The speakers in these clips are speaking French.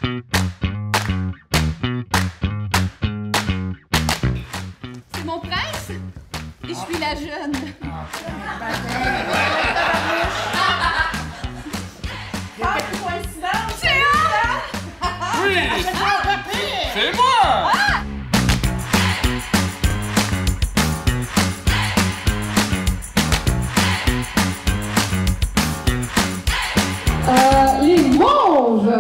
C'est mon prince et je suis la jeune. Oui! C'est moi! Les mauves!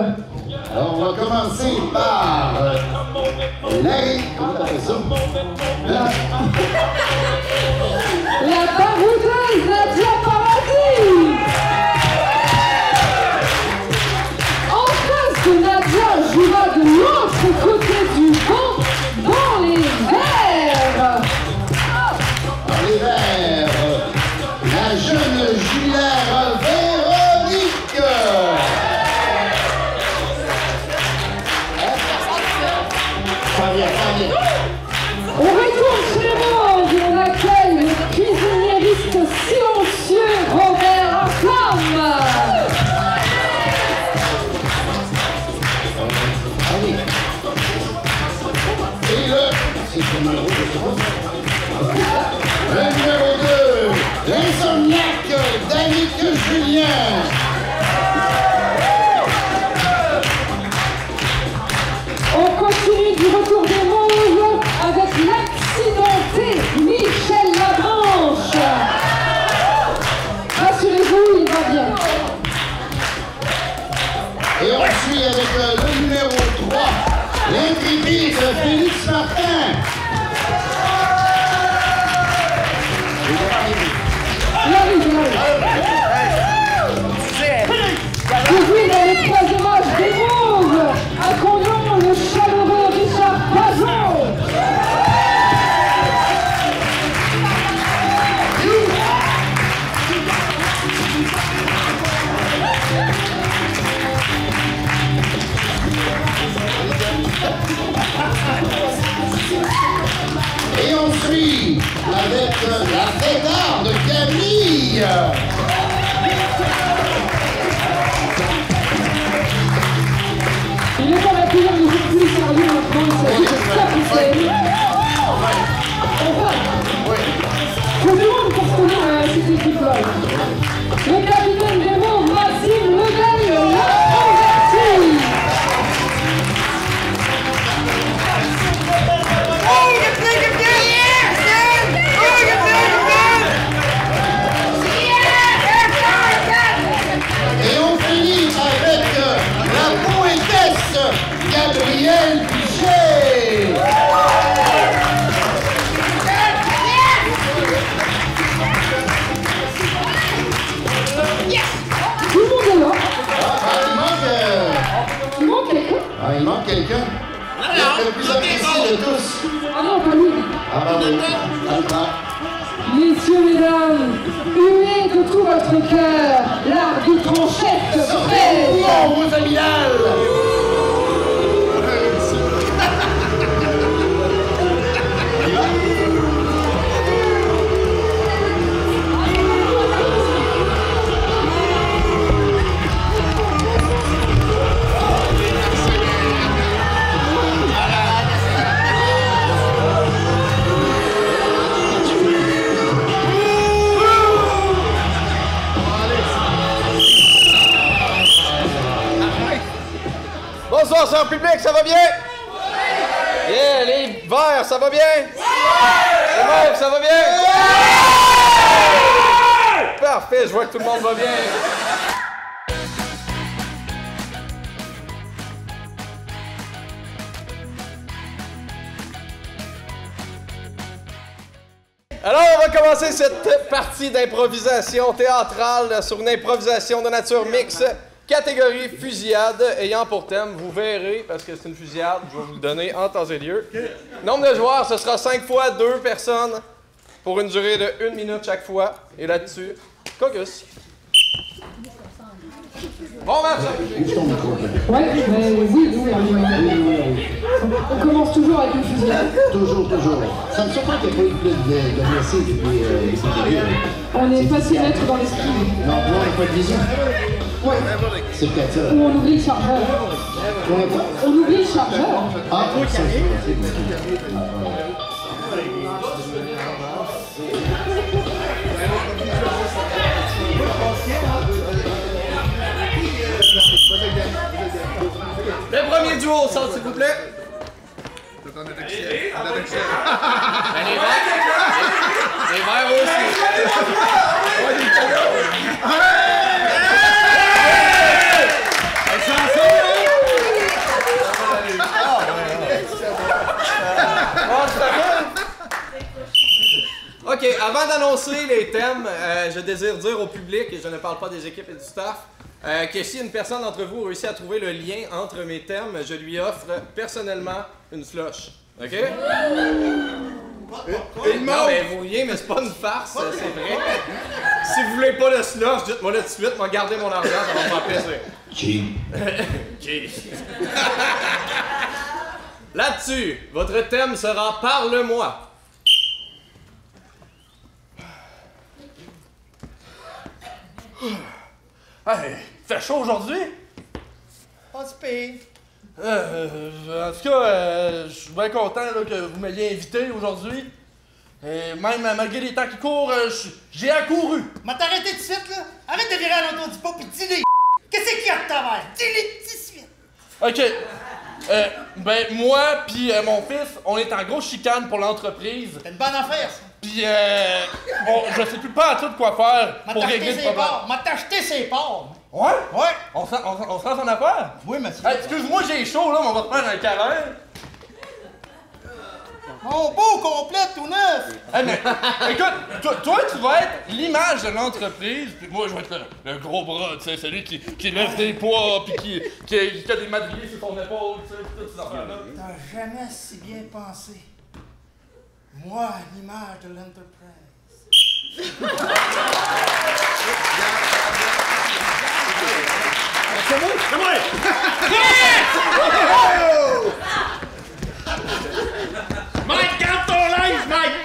Alors, on va commencer par comment t'appelles ça? La baroudeuse Nadia Paradis! En face de Nadia jouera de l'autre côté du banc dans les verts! Dans les verts, la jeune Julière Véronique! Ça vient. Au retour chez les mauves, on accueille le cuisiniériste silencieux Robert Flamme! Et c'est numéro 2, l'insomniaque Danick Julien. On continue du retour des mauves avec l'accidenté Michel Labranche. Rassurez-vous, il va bien. Et on suit avec le numéro 3, l'intrépide Félix Martin. Toujours dans le troisième âge des mauves, accueillons le chaleureux Richard Pazon. Et on suit avec la fêtarde Camille. Il est dans la cuisine, mais c'est plus sérieux maintenant, il s'agit de capitaine. Faut du monde pour se connaître à cette équipe-là. Le capitaine des mauves, Maxime Lebel, la convertie. Et on finit avec la poétesse Gabrielle Bichet. Tout le monde est là. Il manque Il manque quelqu'un. il manque quelqu'un. Le plus apprécié de tous. Ah non, pas lui. Ah bah oui. Attends. Messieurs, mesdames, huez de tout votre cœur l'arbitre en chef Sortez, Fred. vos familiales. Bonsoir, cher public, ça va bien? Oui! Yeah, les verts, ça va bien? Oui! Les mauves, ça va bien? Oui! Parfait, je vois que tout le monde va bien. Alors, on va commencer cette partie d'improvisation théâtrale sur une improvisation de nature mixte. Catégorie fusillade, ayant pour thème, vous verrez, parce que c'est une fusillade, je vais vous le donner en temps et lieu. Nombre de joueurs, ce sera 5 fois 2 personnes pour une durée de 1 minute chaque fois. Et là-dessus, caucus. Bon match! Ouvre ton micro. Ouais, mais oui. On commence toujours avec une fusillade. Toujours. Ça me surprend qu'il n'y ait pas eu plus de blessés depuis ces débuts. On est facile à mettre dans l'esprit. Non, toi, on n'a pas de vision. Ouais. C'est peut-être ça. Ou on oublie le chargeur. On a quoi? On oublie le chargeur. Ah, ça, c'est possible. Le premier duo au centre, s'il vous plaît. Ben, les verts aussi. OK, avant d'annoncer les thèmes, je désire dire au public, et je ne parle pas des équipes et du staff, que si une personne d'entre vous réussit à trouver le lien entre mes thèmes, je lui offre personnellement une slush. OK? Non, mais vous riez, mais c'est pas une farce, c'est vrai. Si vous voulez pas le slush, dites-moi là tout de suite, moi garder mon argent, ça va me faire plaisir. Cheap. Là-dessus, votre thème sera « Parle-moi ». Hey, fait chaud aujourd'hui? Pas si pire. En tout cas, je suis bien content là, que vous m'ayez invité aujourd'hui. Et même malgré les temps qui courent, j'ai accouru. M'a t'arrêté tout de suite, là. Arrête de virer à l'auto du pot pis dis-les. Qu'est-ce qu'il y a de ta mère? Dis-les tout de suite. OK. Ben, moi pis mon fils, on est en grosse chicane pour l'entreprise. C'est une bonne affaire, ça. Pis, je sais plus pas à tout quoi faire M'a pour régler t'acheté ce ses problème. porcs. M'a t'acheté ses porcs. Ouais? Ouais. On se lance en affaire? Oui, monsieur. Hey, excuse-moi, j'ai chaud là, mais on va te faire un câlin. Mon beau complet, tout neuf. Hey, mais, écoute, toi, tu vas être l'image de l'entreprise, puis moi, je vais être le gros bras, tu sais, celui qui lève des poids, puis qui a des madriers sur son épaule, tu sais, toutes ces affaires-là. T'as jamais si bien pensé. Moi, l'image de l'Enterprise. C'est moi! Mike, garde ton linge, Mike!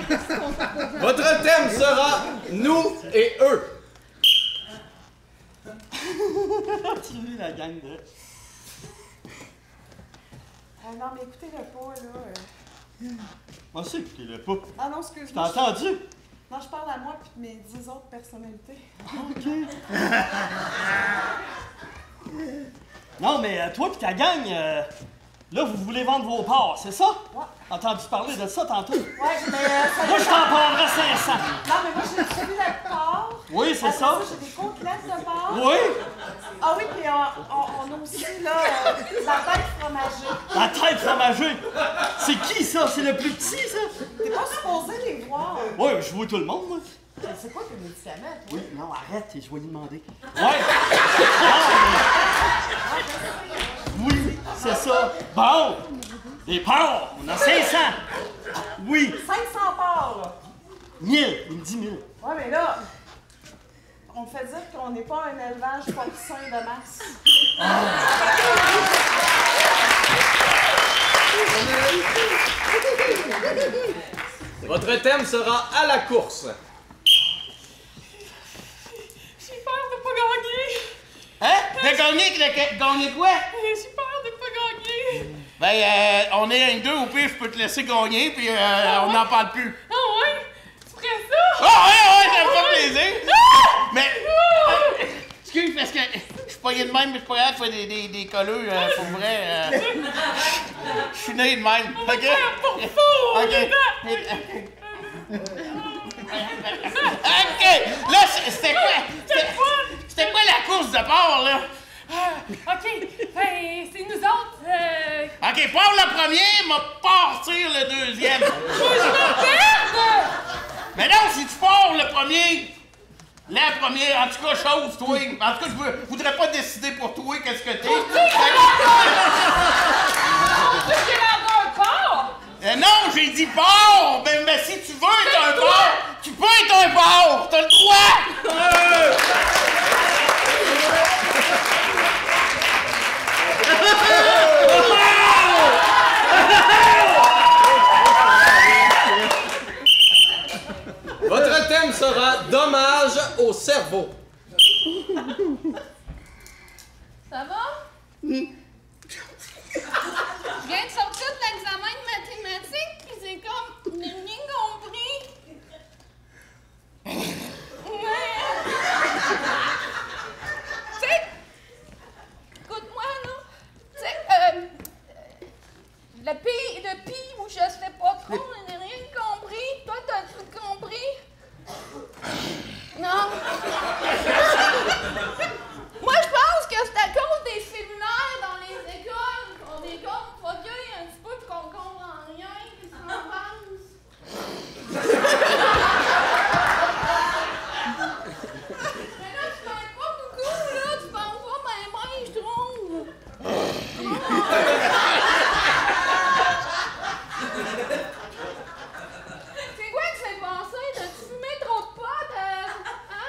Votre thème sera « Nous et eux ». Tu la gang de... non, mais écoutez-le pas, là. Moi aussi, écoutez-le pas. Ah non, excuse-moi. T'as entendu? Non, je parle à moi puis de mes 10 autres personnalités. Non, mais toi pis ta gang, là, vous voulez vendre vos parts, c'est ça? Ouais. Entendu parler de ça tantôt? Ouais, mais ça... Moi, je t'en prendrais 500. Non, mais moi, j'ai celui de porc. Oui, c'est Après ça. J'ai des côtelettes de porc. Oui? Ah oui, puis on a aussi, là, la tête fromagée. La tête fromagée. C'est qui, ça? C'est le plus petit, ça? T'es pas supposé les voir. Oui, je vois tout le monde, moi. C'est quoi tes médicaments, toi? Oui, non, arrête, je vais lui demander. Ouais! Oui, c'est ça. Bon! Les porcs, on a 500. Oui. 500 porcs, là. 1000, il me dit 1000. Ouais, mais là, on me fait dire qu'on n'est pas un élevage porcin de masse. Votre thème sera « À la course ». J'ai peur de pas gagner. Hein? De gagner quoi? J'ai peur de pas gagner. Ben, on est un deux, au pire, je peux te laisser gagner, puis on n'en parle plus. Ah ouais? Tu ferais ça? Ah ouais, ça me fait plaisir. Mais, excuse, parce que je suis pogné de même, mais je suis pas capable de faire des colleux, pour vrai. Je suis né de même, ok? Ok. Ok, là, c'était quoi? C'était quoi la course de porc, là? OK, ben, c'est nous autres. Ok, pars le premier, m'a partir le deuxième. Mais non, si tu pars le premier, la première, en tout cas, chose, toi. En tout cas, je voudrais pas décider pour toi qu'est-ce que t'es. Non, j'ai dit porc! Ben, mais si tu veux être un porc, tu peux être un porc! T'as le droit! cerveau. Ça va? Je viens de sortir de l'examen de mathématiques, puis c'est comme, j'ai rien compris. Ouais. Tu sais, écoute-moi, là. Tu sais, le pi, ou je sais pas trop, j'ai rien compris. Toi, t'as tout compris? Non. Moi, je pense que c'est à cause des séminaires dans les écoles qu'on est comme pas vieilles un petit peu pis qu'on comprend rien, qu'est-ce qu'on pense? Mais là, tu parles pas beaucoup, là, tu parles pas ben, je trouve. C'est quoi que c'est passé? T'as-tu fumé trop de pot? Hein?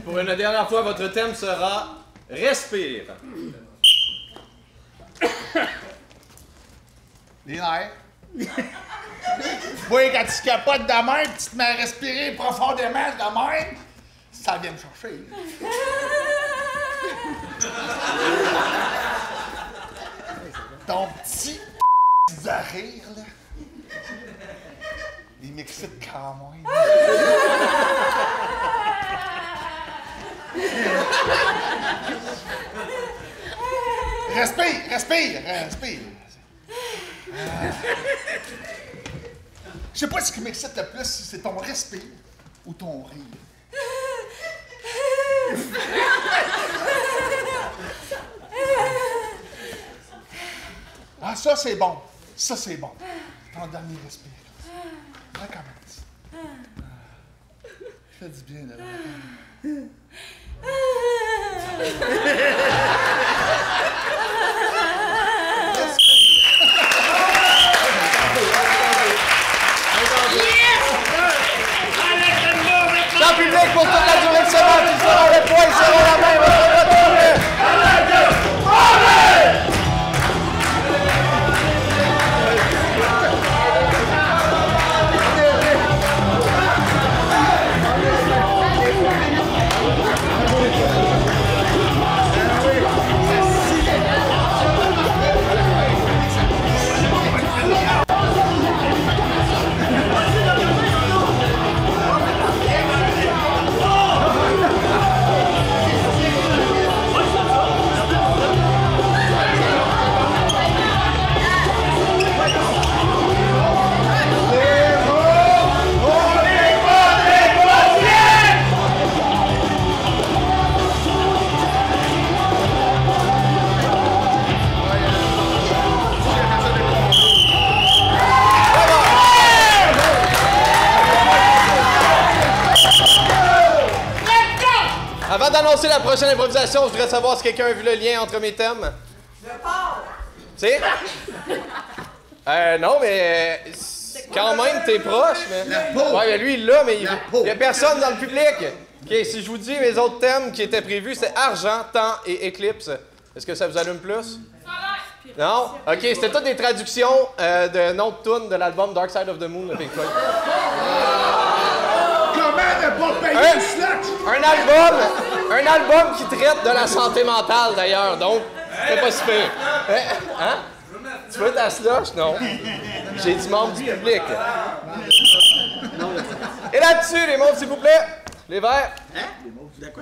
Pour une dernière fois, votre thème sera respire. Les nerfs. Oui, quand tu capotes de même, tu te mets à respirer profondément de même, ça vient me chercher. Ton petit de rire, là, il m'excite quand même. Respire, respire, respire. Je sais pas ce qui m'excite le plus, si c'est ton respire ou ton rire. Ah, ça c'est bon. Ça c'est bon. Ton dernier respire. Recommence. Fais du bien là. Dans le public pour toute la durée de semaine, ils seront le point, ils seront la main, on va se retrouver. Avant d'annoncer la prochaine improvisation, je voudrais savoir si quelqu'un a vu le lien entre mes thèmes. Le porc! Tu sais? Non, mais quand même, t'es proche, mais... Ouais, mais lui, il l'a, mais il y a personne dans le public. OK, si je vous dis mes autres thèmes qui étaient prévus, c'est argent, temps et éclipse. Est-ce que ça vous allume plus? Non? OK, c'était toutes des traductions de noms de tunes de l'album Dark Side of the Moon de Pink Floyd. Un album qui traite de la santé mentale, d'ailleurs, donc c'est pas si pire. Hein? Tu veux ta slush? Non. J'ai du membre du public. Et là-dessus, les mômes, s'il vous plaît. Les verts.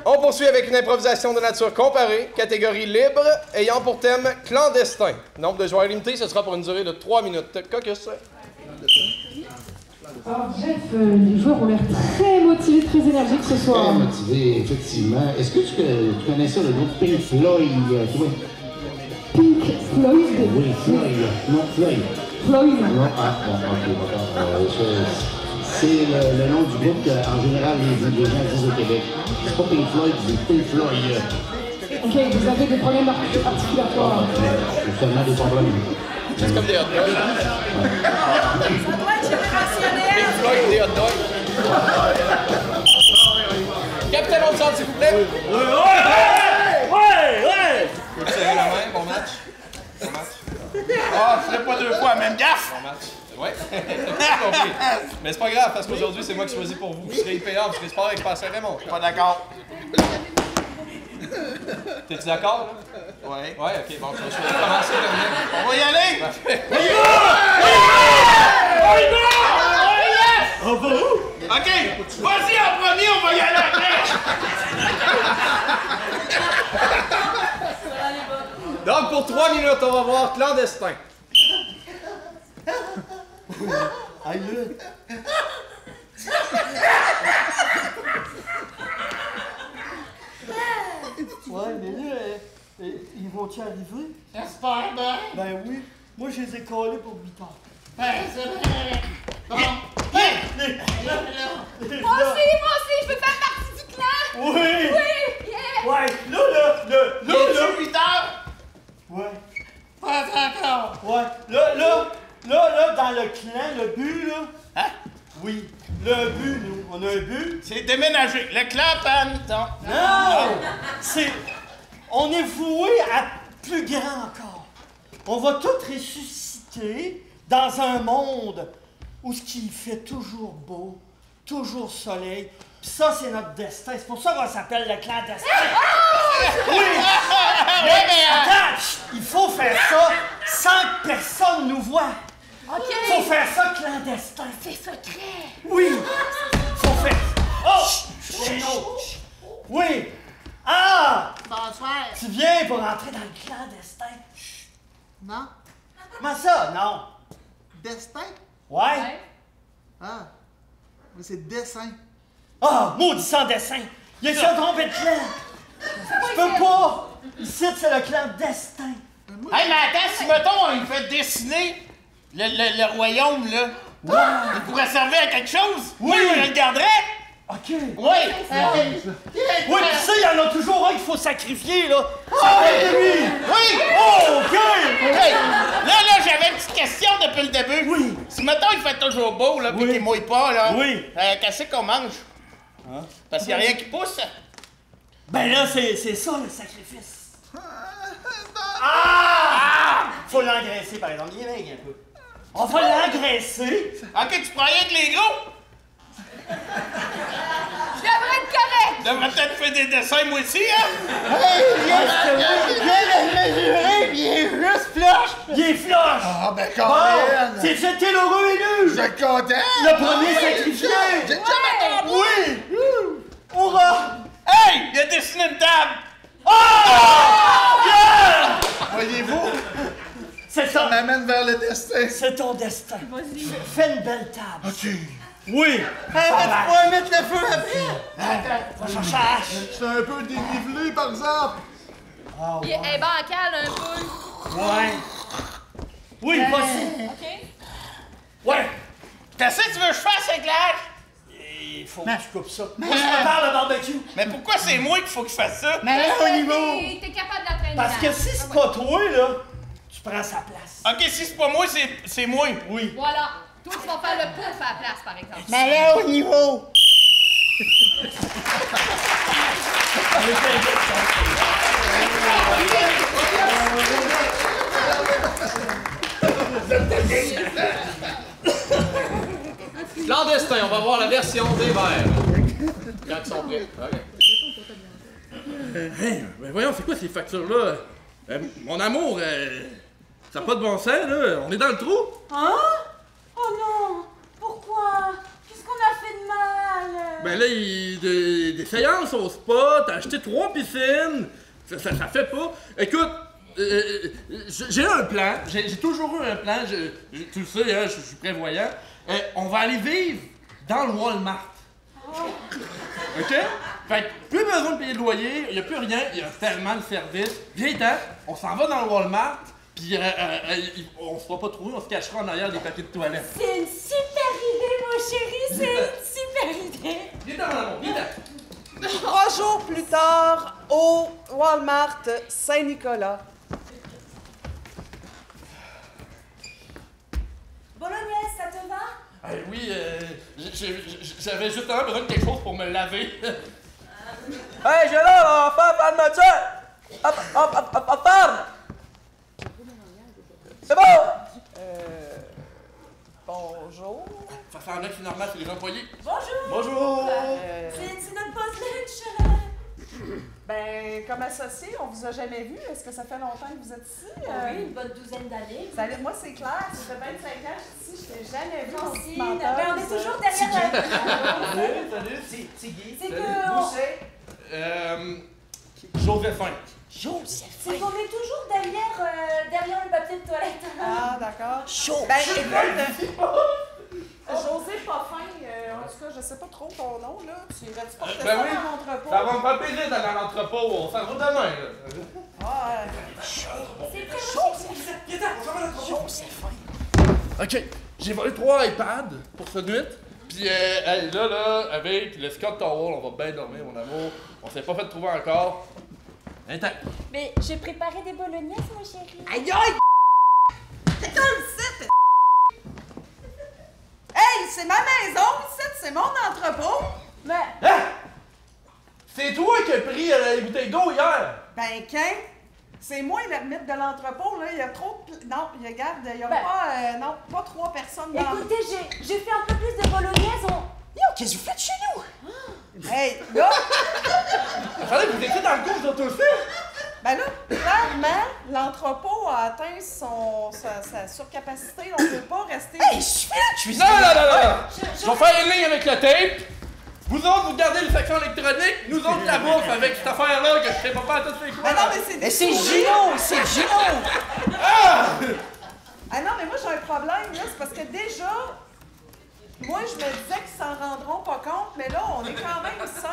On poursuit avec une improvisation de nature comparée, catégorie libre, ayant pour thème clandestin. Nombre de joueurs limité, ce sera pour une durée de 3 minutes. Caucus. Alors Jeff, les joueurs ont l'air très motivés, très énergiques ce soir. Très motivés, effectivement. Est-ce que tu connaissais le groupe Pink Floyd? Pink Floyd? Oui, Floyd. Non, Floyd. Floyd. Non, ok, d'accord. C'est le nom du groupe qu'en général les gens disent au Québec. C'est pas Pink Floyd, c'est Pink Floyd. Ok, vous avez des problèmes articulatoires. C'est seulement des problèmes. C'est comme des hot dogs. Pink Floyd, des hot dogs. Cap capitaine, on chante, s'il vous plaît. Ouais! Peux-tu serrer la main? Bon match. Bon match. Ah, je ferai pas deux fois la même gaffe. Bon match. Ouais. J'ai compris. Mais c'est pas grave, parce qu'aujourd'hui, c'est moi qui choisis pour vous. Vous serez IPA, vous serez sport avec Pascal Raymond. Pas d'accord. T'es-tu d'accord, là? Ouais. Ouais, ok, bon, je vais commencer le mien. On va y aller! Parfait. On va où? OK, vas-y en premier, on va y aller après! Donc, pour 3 minutes, on va voir Clandestin. Aïe, là. Ouais, mais là, ils vont-tu arriver? J'espère bien. Ben oui. Moi, je les ai collés pour 8 heures. Ben, c'est vrai. Bon. Hey! Moi aussi, je peux faire partie du clan! Oui! Oui! Yeah! Ouais, là, Il est 8 heures? ouais, Pas encore. ouais, là, dans le clan, le but, là, Hein? oui, le but, nous, on a un but. C'est déménager. Le clan panne. Non. Non! C'est, on est voué à plus grand encore. On va tous ressusciter dans un monde où ce qui fait toujours beau, toujours soleil. Pis ça, c'est notre destin. C'est pour ça qu'on s'appelle le clan destin. Oui! Mais attends, chut, il faut faire ça sans que personne nous voie. OK! Faut faire ça clandestin. C'est secret! Oui! Faut faire. Oh! C'est l'autre. Oui! Ah! Bonsoir. Tu viens pour entrer dans le clandestin. Non? Comment ça? Non. Destin? Ouais? Ah. Mais c'est dessin. Ah! Maudit sans dessin! Il est sur trompé de clan! Je peux pas! Ici, c'est le clan destin. Hey, mais attends, si mettons, il fait dessiner le royaume, là. Il pourrait servir à quelque chose? Oui. Je le garderais? OK. Oui. Oui, pis ça, il y en a toujours un qu'il faut sacrifier, là. Ah, oui! Oui. Oh, OK! Hey, là, j'avais une petite question depuis le début. Oui. Si mettons, il fait toujours beau, là, pis Oui. qu'il mouille pas, là. Oui. Qu'est-ce qu'on mange? Parce qu'il y a rien qui pousse. Ben là, c'est ça, le sacrifice. Ah! Faut l'engraisser, par exemple. Il est maigre un peu. On va l'engraisser. OK, tu prends rien que les gros? Je devrais être correct! Je devrais peut-être faire des dessins, moi aussi, hein? Il est flush. Ah, ben, Bon, c'est jeté l'heureux élu. Je suis content! Le premier sacrifié. Oui. Hurrah. Hey! Il a dessiné une table! Voyez-vous, C'est ça ça. m'amène vers le destin. C'est ton destin. Vas-y. Fais une belle table. OK. Oui. Tu pourrais mettre le feu après. Va chercher la hache. C'est un peu dénivelé, par exemple. Ah, Il est bancal un peu. ouais. Oui, vas-y. OK? Ouais. Qu'est-ce que tu veux que je fasse avec l'âge? Il faut que tu coupes ça. Moi, je prépare le barbecue. Mais pourquoi c'est moi qu'il faut que je fasse ça? Mais Parce que t'es capable d'entraîner. Parce que si c'est pas toi, là, tu prends sa place. OK, si c'est pas moi, c'est moi. Oui. Voilà. Toi, tu vas faire le pouf à la place, par exemple. Mais là, au niveau. Clandestin, on va voir la version des verts. Quand ils sont prêts. OK. Ben voyons, c'est quoi ces factures-là? Mon amour, ça n'a pas de bon sens, là. On est dans le trou. Hein? Oh non! Pourquoi? Qu'est-ce qu'on a fait de mal? Ben là, des séances au spa, t'as acheté 3 piscines. Ça fait pas. Écoute, j'ai un plan. J'ai toujours eu un plan. Tu le sais, hein, je suis prévoyant. On va aller vivre dans le Walmart. OK? Fait que plus besoin de payer le loyer, il n'y a plus rien, il y a tellement de services. Viens-t'en, on s'en va dans le Walmart, puis on se fera pas trouver, on se cachera en arrière des papiers de toilette. C'est une super idée, mon chéri! C'est une super idée! Viens-t'en, mon amour, viens-t'en. 3 jours plus tard, au Walmart Saint-Nicolas. Bolognaise, ça te va? Oui, j'avais justement besoin de quelque chose pour me laver. Hey, j'ai là, enfin, palmetier! Hop, ferme! C'est bon! Bonjour. Ça semble que c'est normal, c'est les employés. Bonjour! Bonjour! C'est notre boss lunch! Ben, comme associé, on vous a jamais vu. Est-ce que ça fait longtemps que vous êtes ici? Oui, une bonne douzaine d'années. Moi, c'est clair. Ça fait 25 ans que je suis ici. Je t'ai jamais vu en Aussi, petite ben, menteuse. on est toujours derrière Salut! C'est Guy. C'est Salut. que Joséphin. c'est qu'on est toujours derrière le papier de toilette. Ah, d'accord. Chaud! Ben, écoute, José Poffin, en tout cas, je sais pas trop ton nom, là. Tu irais-tu porter Ben ça oui. dans l'entrepôt? Ça va me faire plaisir d'aller à l'entrepôt, on s'en va demain, là. Ah, C'est très Ok, j'ai volé 3 iPads pour cette nuit. Puis hey, là, avec le Scott Tower, on va bien dormir, mon amour. On s'est pas fait trouver encore. Intact. Mais j'ai préparé des bolognaises, mon chéri. aïe aïe! C'est comme ça! Hey, c'est ma maison, ici, c'est mon entrepôt! Mais Hein? C'est toi qui as pris les bouteilles d'eau hier! Ben, qu'un? C'est moi l'ermite de l'entrepôt, là. Il y a trop de... Non, regarde, il y a Ben. pas 3 personnes dans... écoutez, j'ai fait un peu plus de bolognaises. Yo, qu'est-ce que vous faites chez nous? Hey, là! Attendez, vous étiez dans le cours, vous autres aussi? Ben là, clairement, l'entrepôt a atteint sa surcapacité. On peut pas rester... Hey, je suis là, je suis Non! Je vais faire une ligne avec le tape. Vous autres, vous gardez les sections électroniques. Nous autres, la bouffe avec cette affaire-là que je sais pas tout c'est quoi. Ben non, mais c'est Mais des c'est souris. Gino, c'est Gino! Ah non, mais moi, j'ai un problème, là. C'est parce que déjà... Moi, je me disais qu'ils s'en rendront pas compte, mais là, on est quand même 5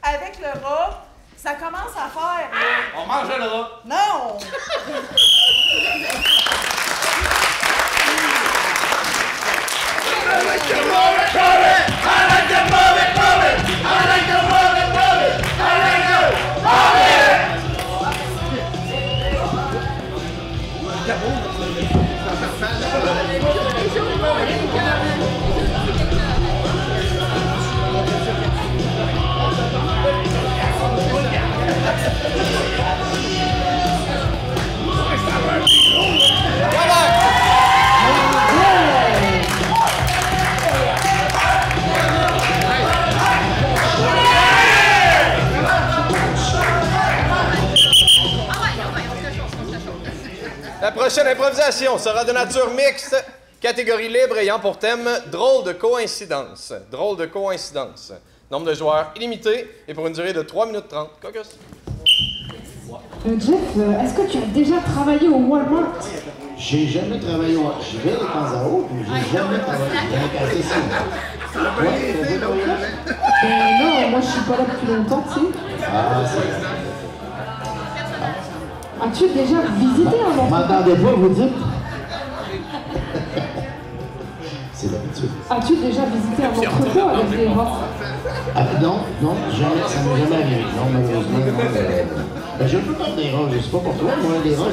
avec le rat. Ça commence à faire, là. On mange le rat. Non! La prochaine improvisation sera de nature mixte, catégorie libre ayant pour thème drôle de coïncidence. Drôle de coïncidence. Nombre de joueurs illimité et pour une durée de 3 minutes 30. Caucus. Jeff, est-ce que tu as déjà travaillé au Walmart? J'ai jamais travaillé au... Je vais de temps à autre, mais j'ai jamais travaillé. J'ai cassé ça. Non, moi je suis pas là depuis longtemps, tu sais. Ah, c'est... As-tu déjà visité un Vous entrepôt? m'entendez pas, vous dites? C'est l'habitude. As-tu déjà visité un entrepôt avec des rats? Ah, non, jamais, ça m'est jamais arrivé. Non, malheureusement, non. Ben, j'ai un peu peur des rats, je sais pas pour toi. Moi, les rats,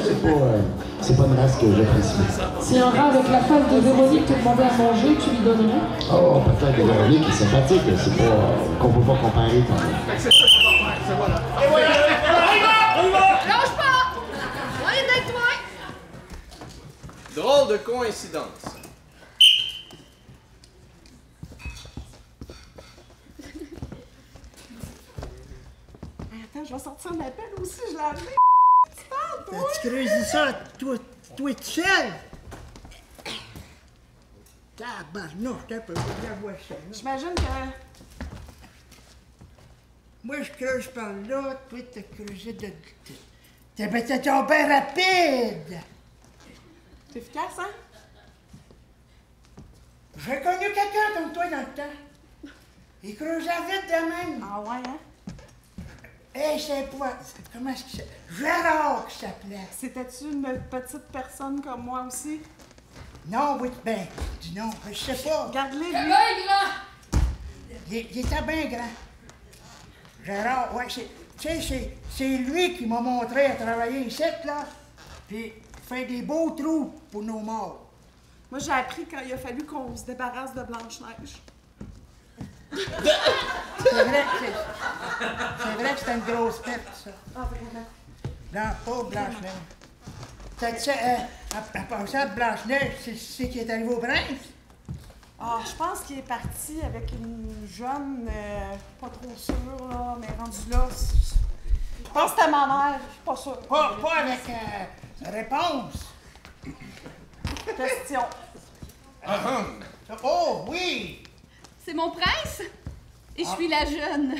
c'est pas une race que j'apprécie. Si un rat avec la face de Véronique te demandait à manger, tu lui donnerais? Oh, peut-être que Véronique est sympathique, c'est pas... qu'on peut pas comparer quand même. Lâche pas! On est avec toi! Drôle de coïncidence. Attends, je vais sortir ma pelle aussi, je l'ai amenée. Tu parles, toi? Tu creuses ça, toi tout seul? Tabarnouche, t'as un peu, la vois ça. J'imagine que... Moi, je creuse par là, toi, t'as creusé de... T'as ton père rapide! C'est efficace, hein? J'ai connu quelqu'un comme toi dans le temps. Il creusait vite de même. Ah ouais, hein? Hey, c'est pas... Comment est-ce que c'est? Gérard qui s'appelait. C'était-tu une petite personne comme moi aussi? Non, oui, ben, dis non, je sais pas. Regarde-les, lui. Il était bien grand. Gérard, ouais, tu sais, c'est lui qui m'a montré à travailler ici, là. Puis, faire des beaux trous pour nos morts. Moi, j'ai appris quand il a fallu qu'on se débarrasse de Blanche-Neige. C'est vrai que c'était une grosse perte, ça. Ah, vraiment? Non, pas Blanche-Neige. T'as-tu, en passant, Blanche-Neige, c'est qui est arrivé au prince? Ah, je pense qu'il est parti avec une jeune, pas trop sûre, là, mais rendu là, je pense que c'était ma mère, je suis pas sûre. Pas avec réponse. Question. Oh, oui! C'est mon prince et je suis la jeune.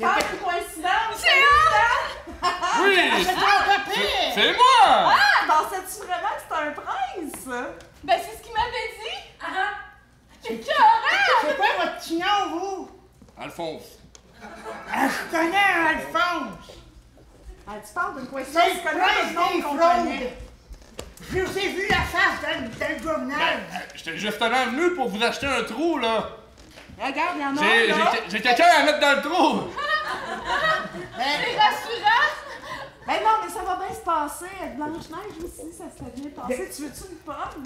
Ah, c'est coïncidence! C'est moi! Oui! C'est ton papier! C'est moi! Ah! Pensais-tu vraiment que c'était un prince? Ben, c'est ce qu'il m'avait dit! C'est écœurant! C'est quoi votre petit nom, vous? Alphonse. Ah, je connais un Alphonse! Ah, tu parles d'une coïncidence, C'est tu le connais prince le nom des qu'on fraudes! connaît. Je vous ai vu la face dans le journal! J'étais justement venu pour vous acheter un trou, là. Regarde, il y en a un, là. J'ai quelqu'un à mettre dans le trou. C'est rassurant! Ben non, mais ça va bien se passer. Avec Blanche-Neige aussi, ça serait bien passé. Tu veux-tu une pomme?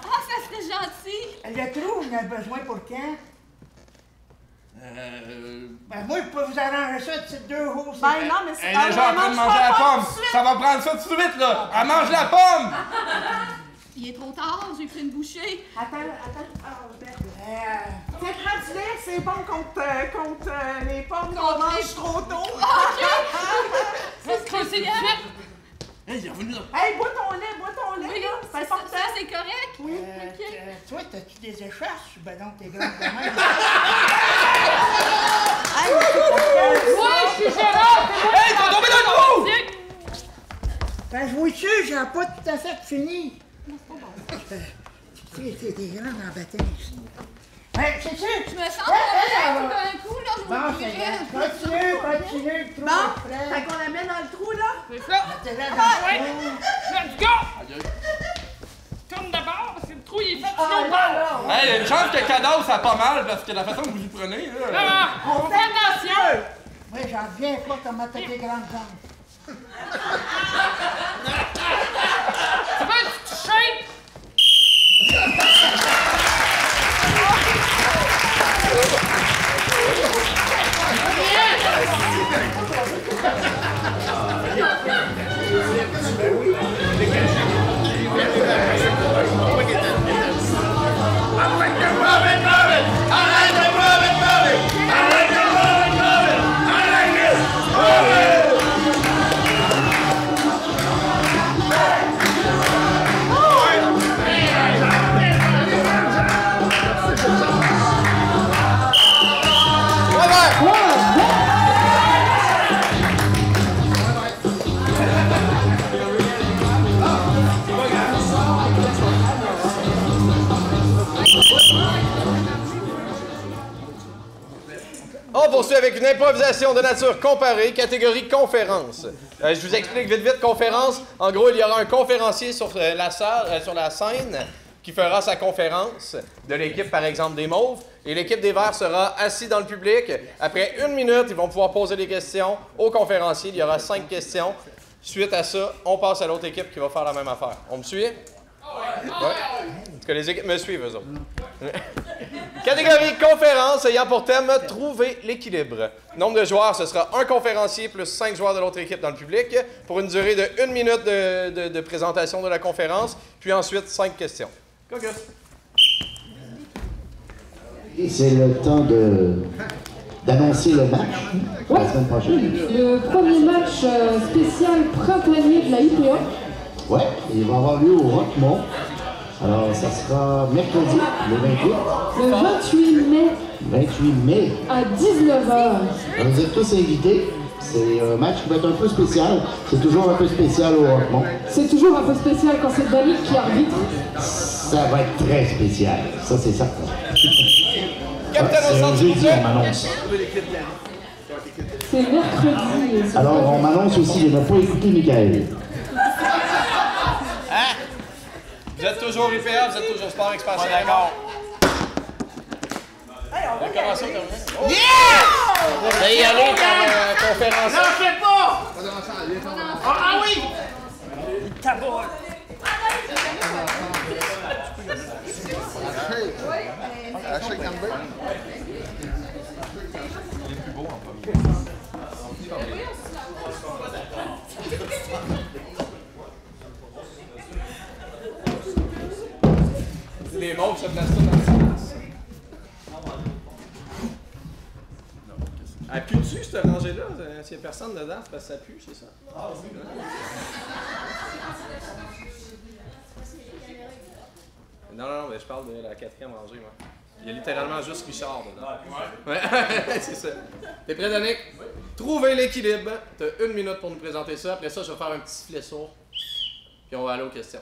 Ah, ça serait gentil! Le trou, on a besoin pour quand? Ben moi, je peux vous arranger ça de ces 2 jours. Ben non, mais c'est... Elle est déjà en train de manger la pomme. Ça va prendre ça tout de suite, là. Elle mange la pomme. Il est trop tard, j'ai pris une bouchée. Attends. Tiens, prends du lait, c'est bon contre les pommes qu'on mange trop tôt. OK! C'est croustillant! Hey, il est revenu là. Hey, bois ton lait, Oui, là. C'est important. ça, c'est correct? Oui. OK. Toi, t'as-tu des échasses? Ben non, t'es grande de même. Oui, je suis Gérard! Hey, t'as tombé dans le trou! Ben, je vois dessus, j'ai pas tout à fait fini. Tu sais, t'es grande en baptême. Hey, sais-tu? Je me sens d'un coup, là, je Bon, vous c'est dirais. bien. Continue, le trou Bon, est prêt. fait qu'on la met dans le trou, là. C'est ça! Mettez-la dans Ah, le ouais. trou. Let's go! Tourne d'abord, parce que le trou, il est fait Ah, là. Hey, il y a une chance que Cadavre, ça a pas mal, parce que la façon que vous y prenez, là. On fait attention! Moi, j'en reviens pas comment t'as des grandes jambes. Tu veux une petite shake? On poursuit avec une improvisation de nature comparée, catégorie conférence. Je vous explique vite, conférence. En gros, il y aura un conférencier sur la scène qui fera sa conférence de l'équipe, par exemple, des Mauves. Et l'équipe des Verts sera assise dans le public. Après 1 minute, ils vont pouvoir poser des questions au conférencier. Il y aura 5 questions. Suite à ça, on passe à l'autre équipe qui va faire la même affaire. On me suit? Ouais. Est-ce que les équipes me suivent, eux autres? Catégorie conférence ayant pour thème « Trouver l'équilibre ». Nombre de joueurs, ce sera un conférencier plus 5 joueurs de l'autre équipe dans le public pour une durée de 1 minute de présentation de la conférence, puis ensuite 5 questions. Caucus. Et c'est le temps d'annoncer le match la semaine prochaine. Le premier match spécial printanier de la IPA. Ouais, il va avoir lieu au Roquemont. Alors, ça sera mercredi, le 28. Le 28 mai 28 mai. à 19h. Alors, vous êtes tous invités. C'est un match qui va être un peu spécial. C'est toujours un peu spécial au Roquemont. C'est toujours un peu spécial quand c'est Danick qui arbitre. Ça va être très spécial. Ça, c'est certain. Capitaine C'est au un centre, jeudi, on m'annonce. C'est mercredi. Alors, on m'annonce aussi de ne pas écouter Michael. Vous êtes toujours IPA, vous êtes toujours Sport Expansion. D'accord. Hey, on va y Commençons aller. comme ça. Yeah! Vous allez y aller comme conférencier. Non, je sais pas! Ah oui! Hey. Hashtag Campbell. Il est plus beau en premier. Les mauves se placent tout dans le sens. Elle pue dessus, cette rangée-là? S'il n'y a personne dedans, c'est parce que ça pue, c'est ça? Ah oui. Non, mais je parle de la 4e rangée, moi. Il y a littéralement juste Richard dedans. Ouais, c'est ça. T'es prêt, Danick? Oui. Trouvez l'équilibre. T'as 1 minute pour nous présenter ça. Après ça, je vais faire un petit sifflet sourd. Puis on va aller aux questions.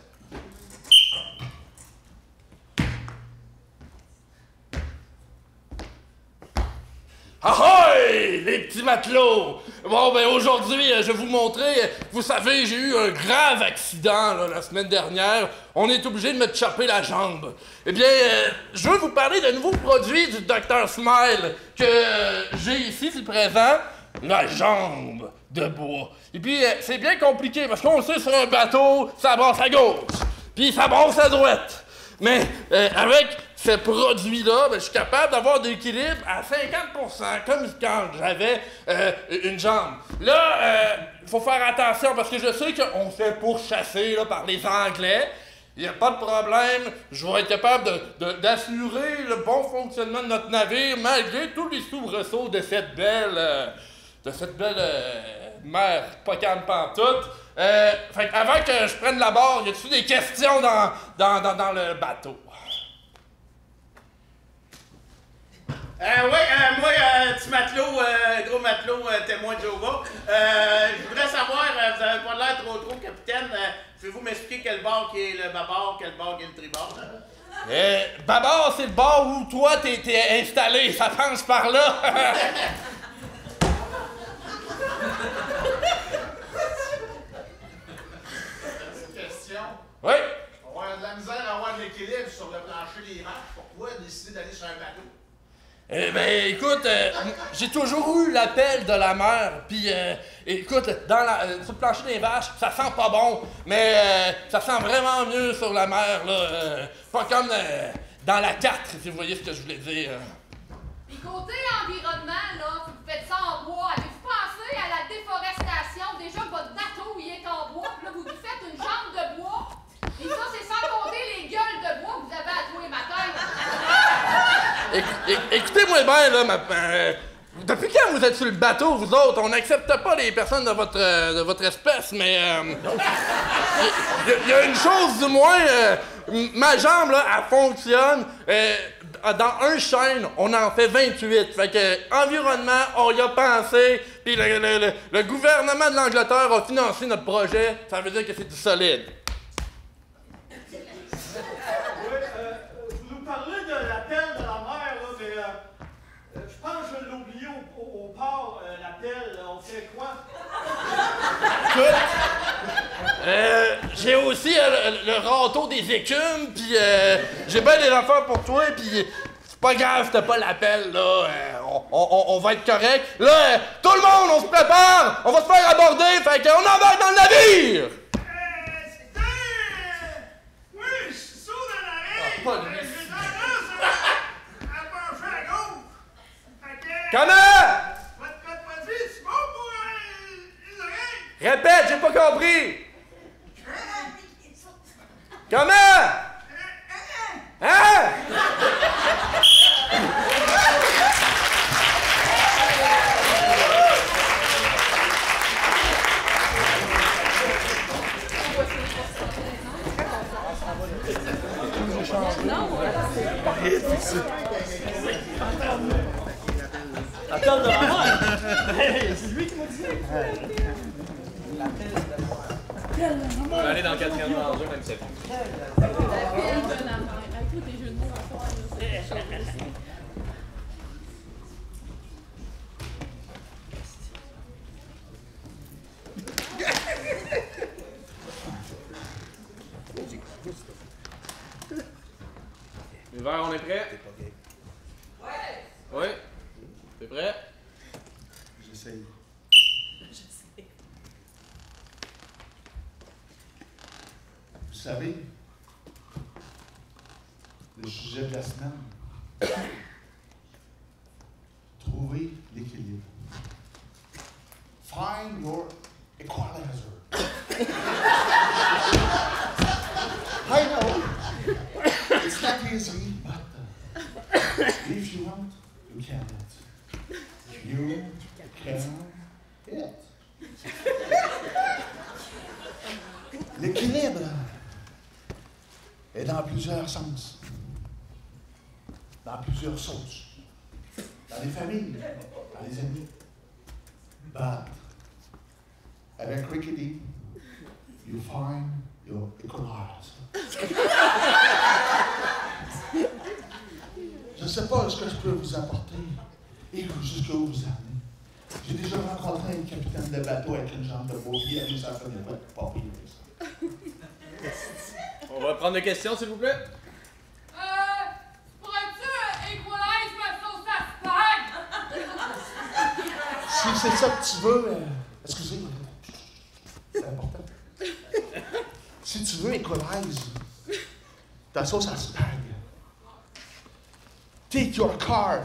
Ahoy, les petits matelots! Bon, ben aujourd'hui, je vais vous montrer. Vous savez, j'ai eu un grave accident là, la semaine dernière. On est obligé de me chopper la jambe. Eh bien, je veux vous parler d'un nouveau produit du Dr. Smile que j'ai ici, c'est présent. La jambe de bois. Et puis, c'est bien compliqué parce qu'on le sait, sur un bateau, ça brasse à gauche. Puis ça brasse à droite. Mais avec ce produit-là, ben, je suis capable d'avoir de l'équilibre à 50%, comme quand j'avais une jambe. Là, il faut faire attention parce que je sais qu'on se fait pourchasser là, par les Anglais. Il n'y a pas de problème, je vais être capable d'assurer le bon fonctionnement de notre navire malgré tous les soubresauts de cette belle mer pas calme pantoute. Fait avant que je prenne la barre, y a-t-il des questions dans le bateau? Moi, petit matelot, gros matelot, témoin de Jéhovah, je voudrais savoir, vous avez pas l'air trop capitaine, pouvez-vous m'expliquer quel bord qui est le bâbord, quel bord qui est le tribord? Bâbord, c'est le bord où toi t'es installé, ça penche par là. Question. Oui? On va avoir de la misère à avoir de l'équilibre sur le plancher des vaches. Pourquoi décider d'aller sur un bateau? Eh ben, écoute, j'ai toujours eu l'appel de la mer, puis écoute, sur le plancher des vaches, ça sent pas bon, mais ça sent vraiment mieux sur la mer, là, pas comme dans la carte, si vous voyez ce que je voulais dire. Puis côté environnement, là, vous faites ça en bois, avez-vous pensé à la déforestation? Déjà, votre bateau, il est en bois, puis là, vous lui faites une jambe de bois, et ça, c'est sans compter les gueules de bois que vous avez à tous les matins. Écoutez-moi bien, là, depuis quand vous êtes sur le bateau, vous autres? On n'accepte pas les personnes de votre espèce, mais il y a une chose du moins, ma jambe, là, elle fonctionne. Dans un chêne, on en fait 28. Fait que, environnement, on y a pensé, puis le gouvernement de l'Angleterre a financé notre projet. Ça veut dire que c'est du solide. Vous nous parlez de l'appel de la mer, là, mais je pense que je l'ai oublié au port, l'appel, on fait quoi? J'ai aussi le râteau des écumes, puis j'ai bien des affaires pour toi, puis c'est pas grave si t'as pas l'appel, là, on va être correct. Là, tout le monde, on se prépare, on va se faire aborder, fait qu'on embarque dans le navire! Oui, je suis sourd dans l'oreille. Pas lui. J'ai tendance à pencher à gauche. Comment? Votre produit, c'est bon pour les oreilles? Répète, j'ai pas compris! Comment? Hein? L'appel de la mer! C'est lui qui m'a dit! On va aller dans le 4e rangée, même si c'est L'hiver, on est prêt? Ouais! Oui? T'es prêt? J'essaye. Vous savez, le sujet de la semaine. Trouver l'équilibre. Find your equalizer. I know. It's not easy, but if you want, you can it. You can it. L'équilibre est dans plusieurs sens, dans plusieurs sauces, dans les familles, dans les amis. But avec Rickety, you find your equalizer. Je ne sais pas ce que je peux vous apporter et jusqu'où vous amener. J'ai déjà rencontré un capitaine de bateau avec une jambe de bois, puis il ça fait pas pire. On va prendre des questions, s'il vous plaît. Pourrais-tu equalize ma sauce à spag? Si c'est ça que tu veux, excusez, c'est important. Si tu veux equalize ta sauce à spag, take your car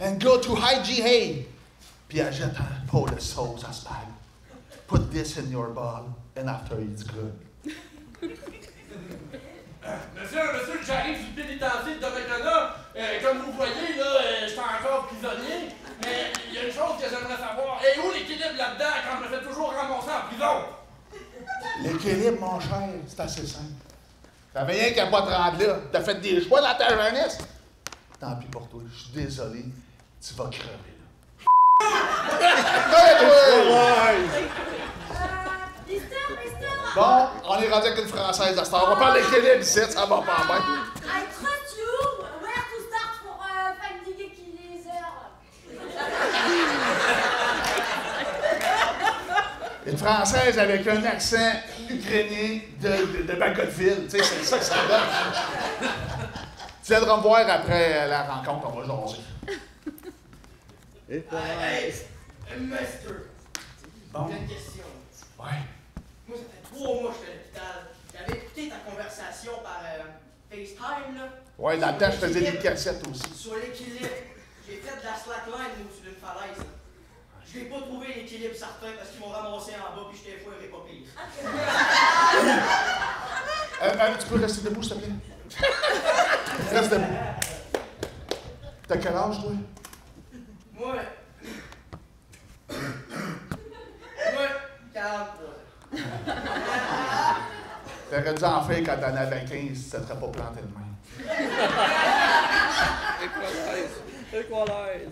and go to IGA, puis achète un pot de sauce à spag. Put this in your bowl, and after it's good. Monsieur, j'arrive sur le pénitencier de Donnacona. Comme vous voyez, là, je suis encore prisonnier. Mais il y a une chose que j'aimerais savoir. Et où l'équilibre là-dedans quand je me fais toujours ramasser en prison? L'équilibre, mon cher, c'est assez simple. T'avais rien qu'à pas te rendre là. T'as fait des choix dans ta jeunesse. Tant pis pour toi, je suis désolé. Tu vas crever, là. Bon, on est rendu avec une Française à cette heure. On va parler d'équilibre ici, ça va pas bien. I trust you. Where to start for finding equalizer? Une Française avec un accent ukrainien de Bagotville. Tu sais, c'est ça que ça donne. Tu viendras me voir après la rencontre, on va jaser. Hey, Master. Bon. J'ai une question. Ouais. Moi, ça fait 3 mois que je suis à l'hôpital. J'avais écouté ta conversation par FaceTime, là. Ouais, dans le temps, je faisais des cassettes aussi. Sur l'équilibre. J'ai fait de la slackline au-dessus d'une falaise. Je n'ai pas trouvé l'équilibre certain parce qu'ils m'ont ramassé en bas puis j'étais foiré pas pire. Tu peux rester debout, s'il te plaît? Reste debout. T'as quel âge, toi? Moi, 43. T'aurais dû en faire quand t'en avais 15, ça ne serait pas planté de même. Equalize.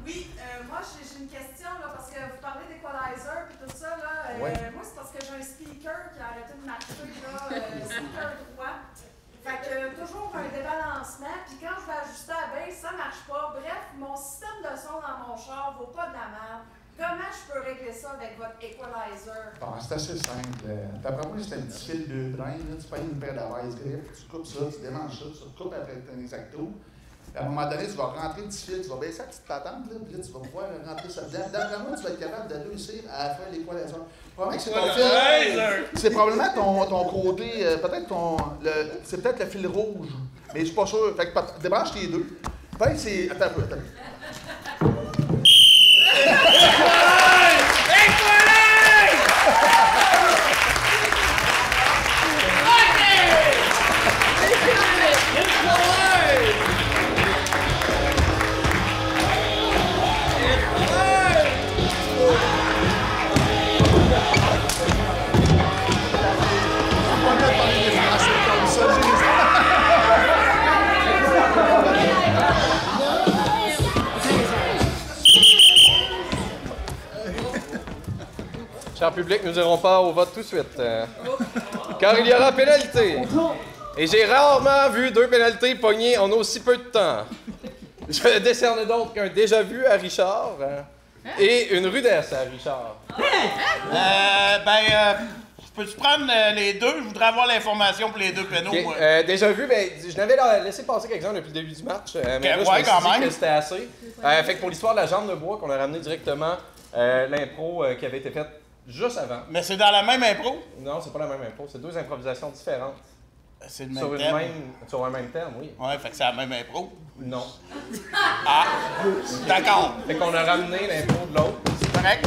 Oui, moi j'ai une question là, parce que vous parlez d'equalizer et tout ça. Là, ouais. Moi, c'est parce que j'ai un speaker qui a arrêté de marcher, là, speaker droit. Fait que toujours un débalancement, puis quand je vais ajuster la baisse, ça marche pas. Bref, mon système de son dans mon char vaut pas de la merde. Comment je peux régler ça avec votre equalizer? Bon, c'est assez simple. D'après moi, c'est un petit fil de brin, là, tu payes une paire d'avise griffe, tu coupes ça, tu démanges ça, tu coupes avec un exacto. À un moment donné, tu vas rentrer le petit fil, tu vas baisser la petite patente, là, puis là, tu vas pouvoir rentrer ça dedans. D'après moi, tu vas être capable de réussir à faire l'équalizer. Probablement que c'est ton fil. C'est probablement ton côté, peut-être c'est peut-être le fil rouge, mais je suis pas sûr. Fait que débranche les deux. Peut-être c'est. Attends un peu. Cher public, nous irons pas au vote tout de suite. Car il y aura pénalité. Et j'ai rarement vu 2 pénalités pognées en aussi peu de temps. Je décerne donc un déjà-vu à Richard et une rudesse à Richard. Peux-tu prendre les deux? Je voudrais avoir l'information pour les deux pénaux. Okay. Moi. Déjà vu, je n'avais laissé passer quelques-uns depuis le début du match. Mais là, je me suis dit que c'était assez. Fait que pour l'histoire de la jambe de bois, qu'on a ramené directement l'impro qui avait été faite juste avant. Mais c'est dans la même impro? Non, c'est pas la même impro. C'est 2 improvisations différentes. C'est le même thème. Sur un même thème, oui. Ouais, fait que c'est la même impro. Non. Ah! D'accord. Fait qu'on a ramené l'impro de l'autre. C'est correct?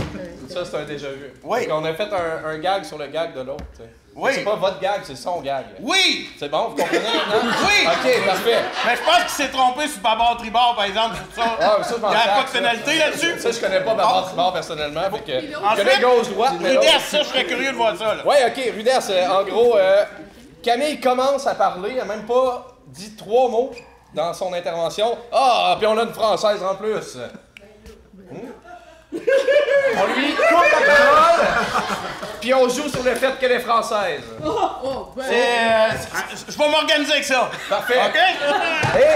Ça, c'est un déjà-vu. Oui. Fait qu'on a fait un gag sur le gag de l'autre. Oui. C'est pas votre gag, c'est son gag. Oui! C'est bon, vous comprenez maintenant? Oui! OK, parfait. Mais je pense qu'il s'est trompé sur Babar Tribord, par exemple, sur ça. Ah, ça, je m'en Il n'y a sac, pas de ça. pénalité là-dessus? Ça, je connais pas Babar Tribord personnellement. Fait que, En je connais fait, gauche-droite, mais Rudesse, l'autre- ça, je serais curieux de voir ça, là. Ouais, OK, Rudesse, en gros, Camille commence à parler, elle a même pas dit 3 mots dans son intervention. Ah, puis on a une Française en plus. On lui coupe la parole, puis on joue sur le fait qu'elle est française. Je vais m'organiser avec ça. Parfait. OK? Et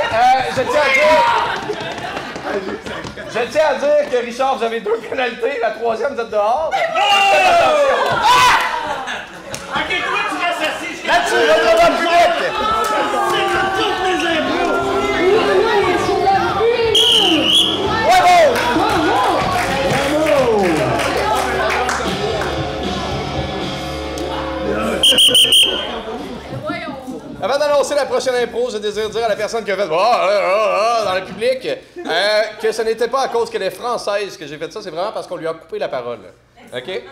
je tiens à dire que Richard, vous avez 2 pénalités, la 3e, vous êtes dehors. OK, toi, tu restes assis. Là-dessus, retourne dans le public. C'est toutes mes impôts. Bravo! Avant d'annoncer la prochaine impro, je désire dire à la personne qui a fait dans le public que ce n'était pas à cause qu'elle est française que j'ai fait ça, c'est vraiment parce qu'on lui a coupé la parole. OK?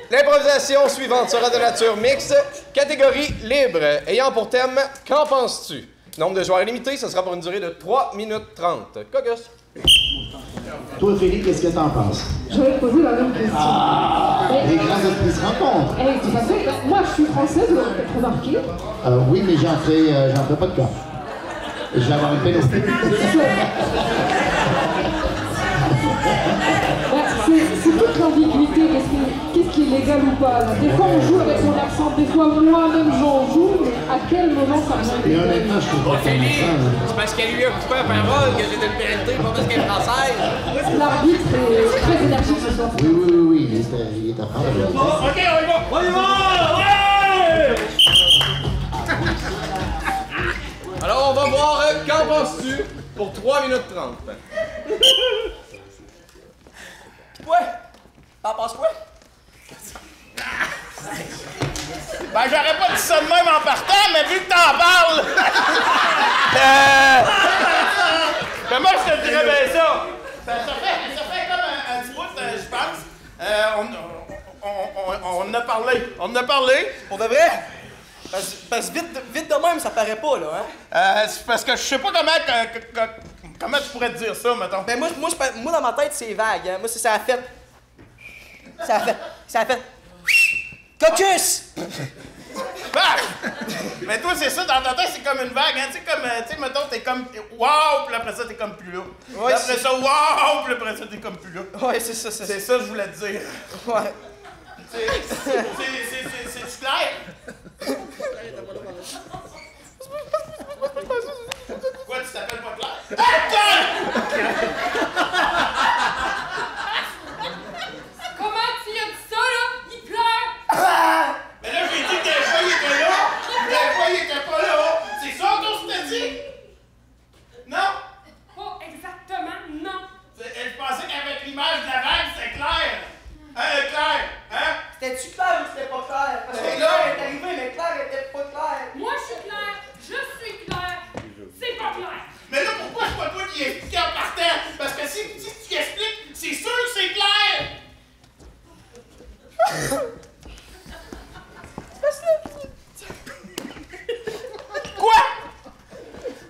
L'improvisation suivante sera de nature mixte, catégorie libre, ayant pour thème « Qu'en penses-tu? » Nombre de joueurs illimité, ce sera pour une durée de 3 minutes 30. Caucus. Toi, Philippe, qu'est-ce que t'en penses? Je vais te poser la même question. Les grands esprits se rencontrent. Tout à fait. Moi, je suis française, vous l'avez peut-être remarqué. Oui, mais j'en fais pas de cas. Je vais avoir une pénalité. C'est toute l'ambiguïté. Qu'est-ce qui est légal ou pas? Là. Des fois, on joue avec mon accent. Des fois, moi-même, j'en joue. Mais à quel moment ça me Et honnêtement, je trouve pas ça C'est parce qu'elle lui a coupé la parole que j'ai une pénalité, pas parce qu'elle est française. L'arbitre est très énergique ce soir. Oui, il est à prendre. OK, on y va! Ouais! Alors, on va voir Qu'en penses-tu pour 3 minutes 30. Ouais. T'en penses quoi? Ben, j'aurais pas dit ça de même en partant, mais vu que t'en parles... ben, moi, je te dirais bien ça. Ça fait comme un petit bout, je pense. On en a parlé. On en a parlé. Pour de vrai? Parce que vite de même, ça paraît pas, là, hein? C'est parce que je sais pas comment tu pourrais te dire ça, mettons. Ben, moi dans ma tête, c'est vague, hein? Moi, ça a fait... Ça a fait... Caucus! Mais toi, c'est ça, dans ta tête, c'est comme une vague, hein? Tu sais, mettons, t'es comme wow, puis après ça, t'es comme plus là. Ouais, puis après ça, wow, puis après ça, t'es comme plus là. Ouais, c'est ça. C'est ça que je voulais te dire. Ouais. C'est clair? Quoi, tu t'appelles pas Claire? Comment tu as dit ça, là? Il pleure! Mais là, j'ai dit que la fois, il était là, la fois, il était pas là. C'est ça qu'on s'était dit? Non? Pas exactement, non. Je pensais qu'avec l'image de la vague, c'était clair. Claire, hein? C'était-tu clair ou c'était pas clair? Parce que C'est Claire là. est arrivée, mais Claire était pas claire. Moi, je suis claire, je suis claire, c'est pas clair. Mais là, pourquoi c'est pas toi qui expliques en partant? Parce que si tu expliques, c'est sûr que c'est clair! Quoi?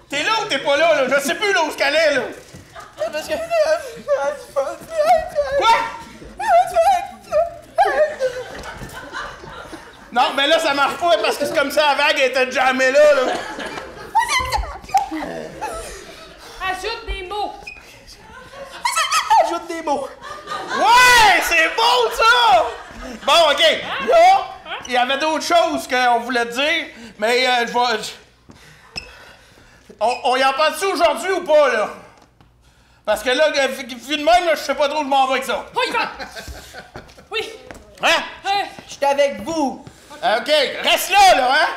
T'es là ou t'es pas là, là? Je sais plus là où ce qu'elle est, là. Parce que... Quoi? Non, mais là, ça marche pas parce que c'est comme ça, la vague était jamais là, là. Ajoute des mots. Ajoute des mots. Ouais, c'est beau, ça! Bon, OK. Là, il y avait d'autres choses qu'on voulait te dire, mais je vais... On y en parle-tu aujourd'hui ou pas, là? Parce que là, vu de même, là, je sais pas trop où je m'en vais avec ça. Oui, va! Oui. Hein? J'étais avec vous. OK, reste là, hein?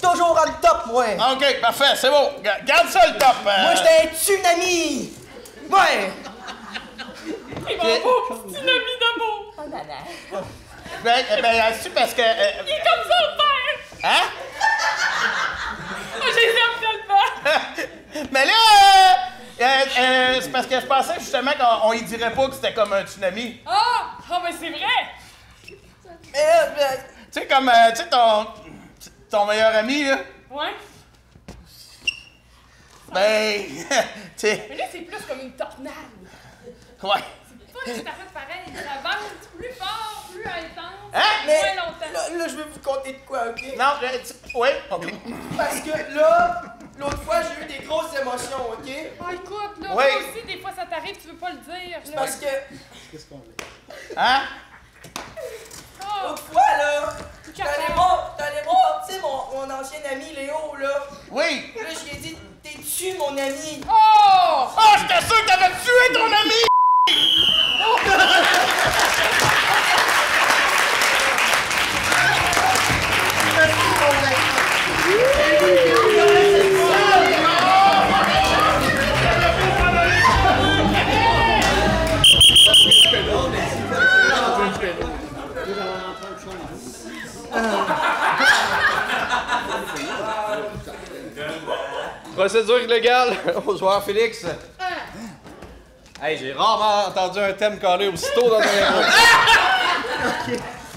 Toujours en top, moi. OK, parfait, c'est bon. Garde ça, le top. Moi, j'étais un tsunami. Ouais. Il va beau tsunami d'amour. Oh, nana. Ben, c'est parce que... Il est comme ça, le père. Hein? Je les aime tellement! Mais là, c'est parce que je pensais justement qu'on y dirait pas que c'était comme un tsunami. Ah! Ah, ben c'est vrai! Tu sais, comme, tu sais, ton meilleur ami, là. Ouais? Ben, tu sais. Mais là, c'est plus comme une tornade. Ouais. C'est pas tout à fait pareil. Ça vente plus fort, plus intense, Hein? moins longtemps. Là, je vais vous conter de quoi, OK? Non, oui, ok. Parce que là, l'autre fois, j'ai eu des grosses émotions, OK? Ah, écoute, là, Oui. toi aussi, des fois, ça t'arrive, tu veux pas le dire. Là. Parce que Qu'est-ce qu'on veut? Hein? Ah! l'autre fois, là, j'étais allé voir, tu sais, mon ancien ami Léo, là. Oui. Là, je lui ai dit, t'es-tu mon ami? Oh! Oh, j'étais sûr que t'avais tué ton ami! Procédure illégale au joueur Félix. Hey, j'ai rarement entendu un thème collé aussitôt dans un intro.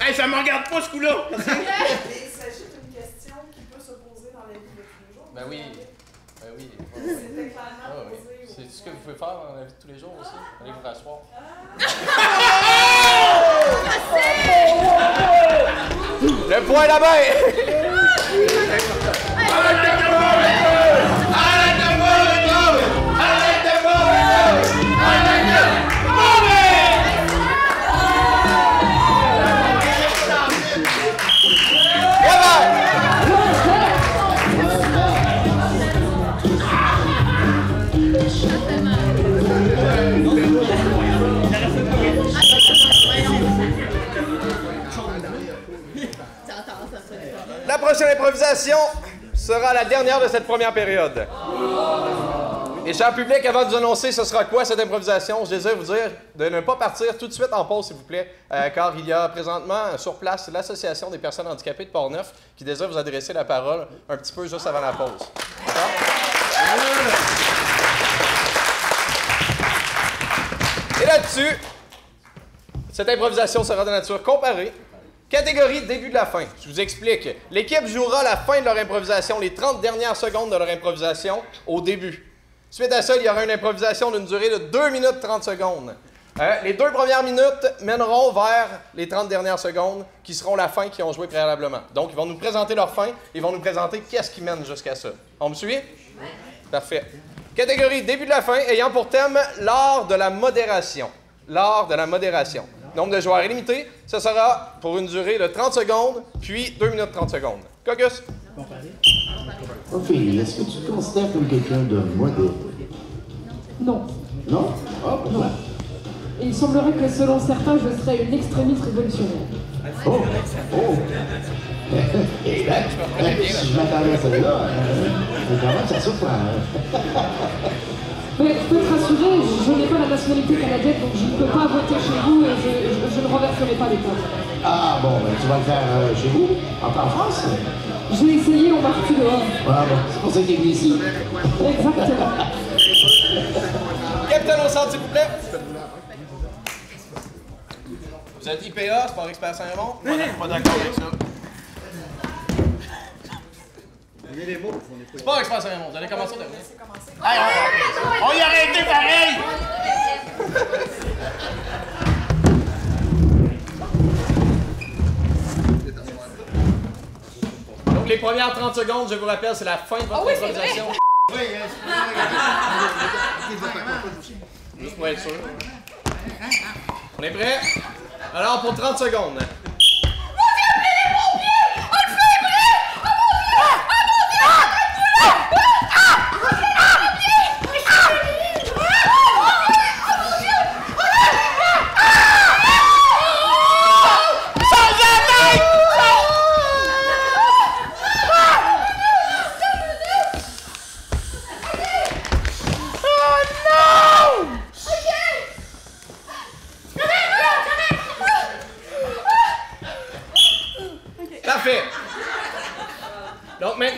Hey, ça me regarde pas ce coup-là! Il s'agit d'une question qui peut se poser dans la vie de tous les jours. Ben oui. Ben oui. C'était clairement Ah oui. posé. C'est ce que vous pouvez faire dans la vie de tous les jours aussi. Allez vous rasseoir. Le point là-bas! La prochaine improvisation sera la dernière de cette première période. Et cher public, avant de vous annoncer ce sera quoi cette improvisation, je désire vous dire de ne pas partir tout de suite en pause, s'il vous plaît, car il y a présentement sur place l'Association des personnes handicapées de Portneuf qui désire vous adresser la parole un petit peu juste avant la pause. D'accord? Et là-dessus, cette improvisation sera de nature comparée. Catégorie début de la fin. Je vous explique. L'équipe jouera la fin de leur improvisation, les 30 dernières secondes de leur improvisation, au début. Suite à ça, il y aura une improvisation d'une durée de 2 minutes 30 secondes. Les 2 premières minutes mèneront vers les 30 dernières secondes, qui seront la fin qu'ils ont joué préalablement. Donc, ils vont nous présenter leur fin, ils vont nous présenter qu'est-ce qui mène jusqu'à ça. On me suit? Oui. Parfait. Catégorie début de la fin, ayant pour thème l'art de la modération. L'art de la modération. Nombre de joueurs illimité, ce sera pour une durée de 30 secondes, puis 2 minutes 30 secondes. Caucus? Ophélie, est-ce que tu te considères comme quelqu'un de modéré? Non. Non? Ah, pourquoi? Et il semblerait que selon certains, je serais une extrémiste révolutionnaire. Oh! Oh! Eh ben, si je m'attendais à celle-là, quand même, ça surprend. Mais je peux te rassurer, je n'ai pas la nationalité canadienne, donc je ne peux pas voter chez vous et je ne renverserai pas l'État. Ah bon, ben, tu vas le faire chez vous, en France? J'ai essayé, on m'a foutu dehors. Ah bon, c'est pour ça qu'il est venu ici. Exactement. Capitaine au centre, s'il vous plaît. Vous êtes IPA, Sport Expert Saint-Raymond? Je suis pas d'accord avec ça. Sport Expert Saint-Raymond, vous allez commencer au dernier. Hey, on y aurait été pareil! Donc, les premières 30 secondes, je vous rappelle, c'est la fin de votre improvisation. Juste pour être sûr. On est prêt? Alors, pour 30 secondes.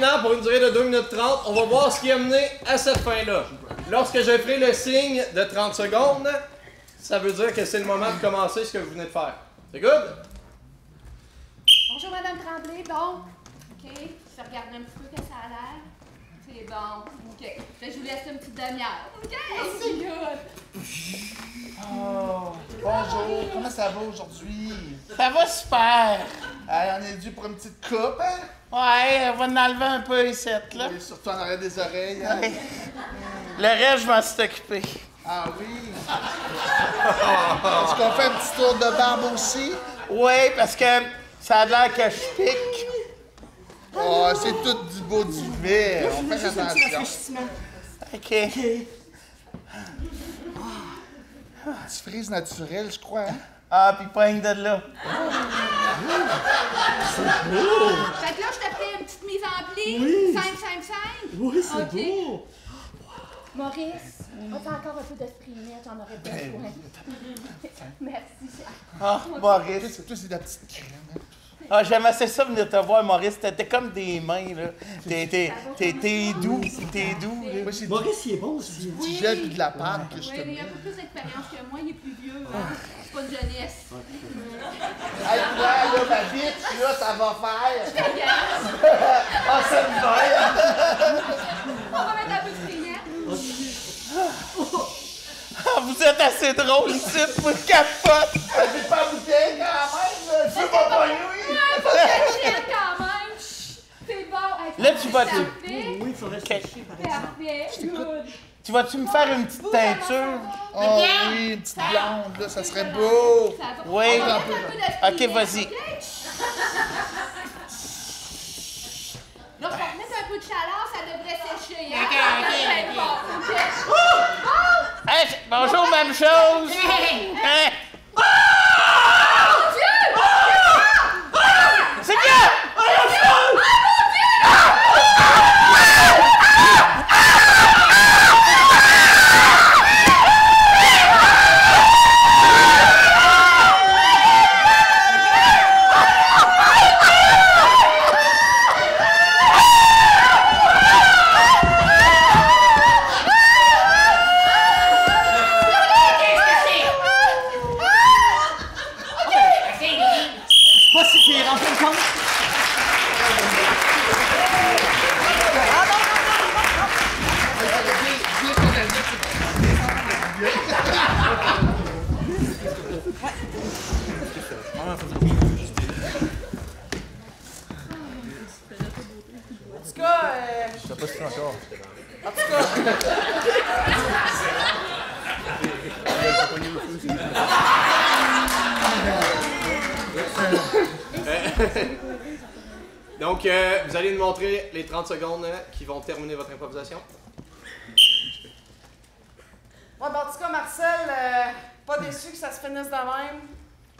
maintenant, pour une durée de 2 minutes 30, on va voir ce qui a mené à cette fin-là. Lorsque je ferai le signe de 30 secondes, ça veut dire que c'est le moment de commencer ce que vous venez de faire. C'est good? Bonjour, Madame Tremblay. Bon, OK. Je vais regarder un petit peu que ça a l'air. C'est bon. OK. Je vous laisse une petite demi-heure. OK? C'est good. Oh, bonjour, comment ça va aujourd'hui? Ça va super. Hey, on est dû pour une petite coupe, hein? Ouais, on va en enlever un peu ici, là. Et surtout en arrière des oreilles, hein? Ouais. Le reste, je m'en suis occupé. Ah oui? Est-ce qu'on fait un petit tour de barbe aussi? Oui, parce que ça a l'air que je pique. Oh, c'est tout du beau du vert. On fait attention. OK. Petit frise naturel, je crois, hein? Ah, puis pogne de là. C'est beau! Fait que là, je te fais une petite mise en pli. Oui. 5. Oui, c'est beau. Maurice, as-tu encore un peu de sprinette? J'en aurais besoin. Merci. Ah, Maurice. Toi, c'est de la petite crème, hein? Ah, j'aime assez ça venir te voir, Maurice. T'es comme des mains, là. T'es doux. T'es doux, là. Moi, c'est Maurice, il est bon aussi. du gel puis de la pâte que je te Oui, mais il mets. a un peu plus d'expérience que moi. Il est plus vieux. Hein? C'est pas une jeunesse. Hey, toi, là, ma bitch, là, ça va faire. Ah, ça me va. On va mettre un peu de sprinette. Ah, vous êtes assez drôle ici, vous capote. J'ai pas bouteille quand même, là. Je veux pas pogner, oui. Faut que je chienne quand même. C'est bon. Hey, Là, tu vas... parfait. Oui, il faudrait se cacher, par exemple. Parfait. Good. Tu vas-tu me faire une petite teinture? Oh oui, une petite blonde, là, ça serait beau. Ça va. Oui. On va mettre un peu de OK, sprinette, vas-y. OK? Là, je vais remettre un peu de chaleur, ça devrait sécher. Hein? OK. Bon, OK. Hey, bonjour, même chose. Hein? Mon Dieu! C'est bien! Pas si pire, en fin de compte. En tout cas, Je sais pas si c'est encore. en tout cas, Donc, vous allez nous montrer les 30 secondes qui vont terminer votre improvisation. ouais, ben, en tout cas, Marcel, pas déçu que ça se finisse de même.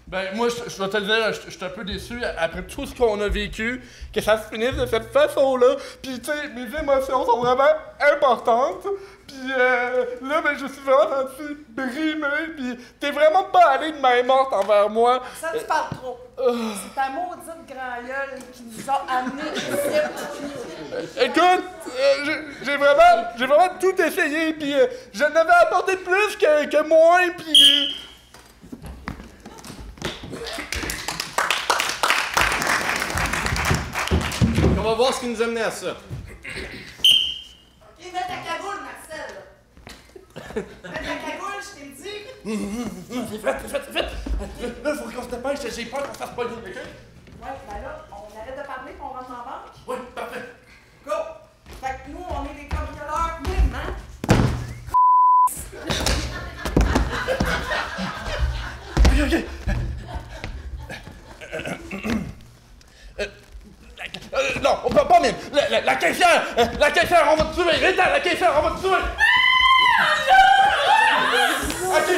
Ben, moi, je dois te le dire, je suis un peu déçu après tout ce qu'on a vécu, que ça se finisse de cette façon-là. Puis, tu sais, mes émotions sont vraiment importantes. Puis, là, ben, je suis vraiment senti brimé. Puis, t'es vraiment pas allé de main morte envers moi. Ça, tu parles trop. C'est ta maudite grand gueule qui nous a amenés ici. Écoute, j'ai vraiment tout essayé. Puis, je n'avais apporté plus que moins. Puis. On va voir ce qui nous a mené à ça. OK, mets ta cagoule, Marcel. Mets ta cagoule, je t'ai dit. C'est fait. Là, faut qu'on se dépêche, j'ai peur qu'on se fasse pogner, ok? Ouais, ben là, on arrête de parler et on rentre dans la banque. Oui, parfait. Go! Fait que nous, on est des cambrioleurs même, hein? Ok. Non, on peut pas même. La caissière, on va te tuer. Rita, la caissière, on va te tuer. Ok,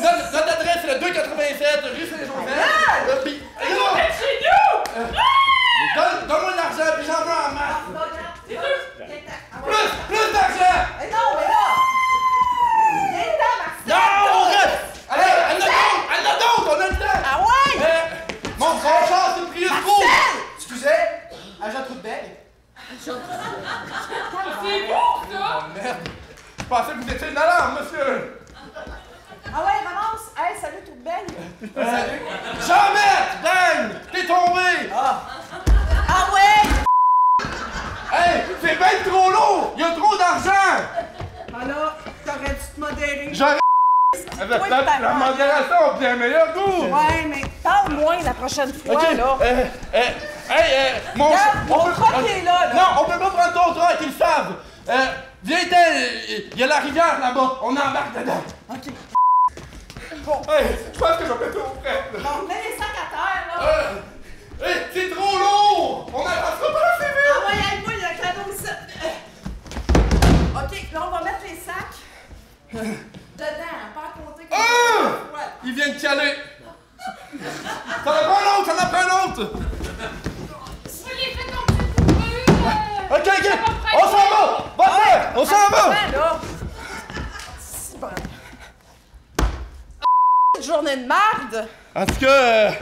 notre adresse c'est le 287 rue Saint-Joseph. Puis, donne-moi de l'argent, puis j'en veux en masse. Plus d'argent. Mais non, mais là! Viens-t'en, Marcel! Non, on reste. Allez, elle en a d'autres, on a le temps. Ah ouais? Mon char, c'est le prix de trop. Excusez, agent Trou de Bec. Jean-Bert! Bang! T'es tombé! Ah ouais! Hey! C'est bien trop lourd! Il y a trop d'argent! Ah là, t'aurais dû te modérer. J'aurais... La modération a bien meilleur goût! Ouais, mais parle moins la prochaine fois, là. Mon... Mon truck est là, là. Non, on peut pas prendre ton truck, ils le savent! Viens-t'en, il y a la rivière là-bas, on embarque dedans! OK. Bon. Hey, je pense que je vais péter au frais. Bon, mets les sacs à terre, là. Hey, c'est trop lourd! On n'avancera pas assez vite! Ah ouais, aide-moi, il y a un cadeau ici. OK, là, on va mettre les sacs dedans, pas à côté comme ça. Il vient de caler! Ça en prend un autre, ça en prend un autre! Je l'ai fait ton petit couru! OK, on s'en va! Va-t'en! On s'en va! Là. C'est bon. Une journée de marde! En tout cas,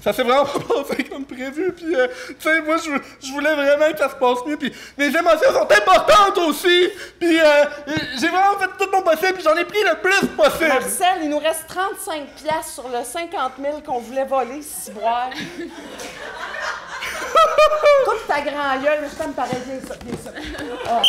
ça s'est vraiment pas passé comme prévu, puis tu sais, moi, je voulais vraiment que ça se passe mieux, puis mes émotions sont importantes aussi, puis j'ai vraiment fait tout mon possible, puis j'en ai pris le plus possible. Marcel, il nous reste 35$ sur le 50 000 qu'on voulait voler, ciboire. Coupe ta grand gueule, mais je t'aime pareil, bien ça. Oh.